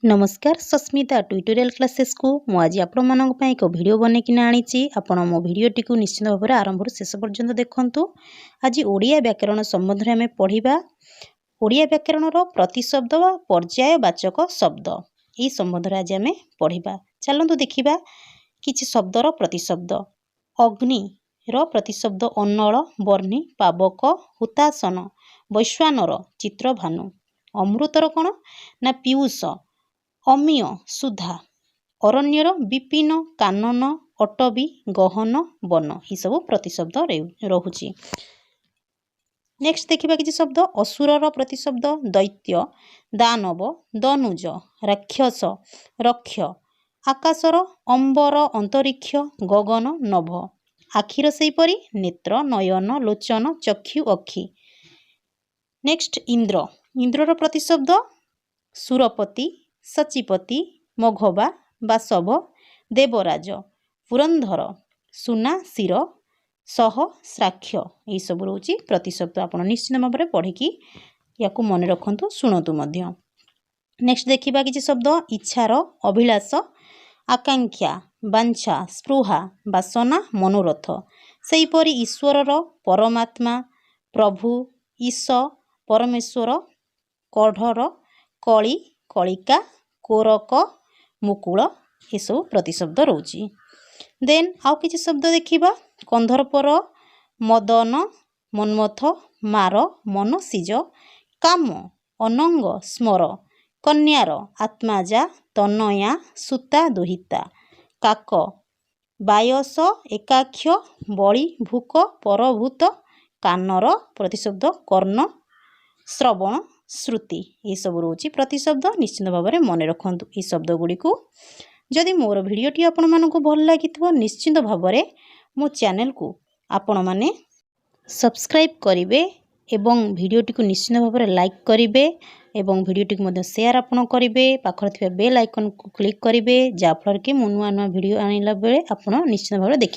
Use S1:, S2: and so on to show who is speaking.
S1: नमस्कार Sasmita tutorial classes को मु आज आपण एक वीडियो बनैकिना आनी आपण मो वीडियोटी को निश्चित भाव में आरंभ शेष पर्यंत देखंतु। आज ओडिया व्याकरण संबंध में आम पढ़ा ओडिया व्याकरण प्रतिशब्द व पर्यायवाचक शब्द यही संबंध में आज आम पढ़ा। चलतु देखा किछि शब्दर प्रतिशब्द। अग्नि प्रतिशब्द अन्नल वर्णी पावक हुतासन वैश्वानर चित्रभानु। अमृतर कौन ना पीयूष अमीय सुधा अरण्यर विपिन कानन अटवी गहन वन ये सब प्रतिशब्द रहुची। नेक्स्ट देखिबा किछि शब्द। असुरर प्रतिशब्द दैत्य दानव दनुज राक्षस रक्ष आकाशर अंबर अंतरिक्ष गगन नभ आखिर सेहीपरि नेत्र नयन लोचन चक्षु अक्षि। नेक्स्ट इंद्र इंद्रर प्रतिशब्द सुरपति सचिपति मघवा बासव देवराज पुरंधर सुना शिर सहस्राक्ष यही सब रोचे प्रतिशब्द। आप निश्चित भाव में पढ़ी या मन रखु शुणु। नेक्स्ट देखा कि शब्द। इच्छार अभिलाष आकांक्षा बांछा स्पृहा बासना मनोरथ सेहीपरि ईश्वरर परमात्मा प्रभु ईश परमेश्वर कढ़र कली कलिका कोरक मुकुल ये सब प्रतिशब्द रोची। देन आउ किछि शब्द देखिबा। कंधर्पर मदन मन्मथ मार मनसीज काम अनंग स्मर कन्यार आत्माजा तनया सुता दुहिता काक बायस एकाक्ष बळी भूक परभूत कानर प्रतिशब्द कर्ण श्रवण श्रुति ये सब रोची प्रतिशब्द। निश्चित भाव में मन रखु ये शब्द गुड़ी को। जदि मोर भिडटी आपण मानक भल लगी निश्चित भाव में मो चैनल को आपण माने सब्सक्राइब करेंगे एवं भिडटी को निश्चित भाव में लाइक करेंगे एवं भिडटी को शेयर आपण करेंगे। पाखर थिबा बेल आइकन को क्लिक करेंगे जहाँफल कि मु नुआ नुआ भिड आनला बेले आपण निश्चित भाव में देखि।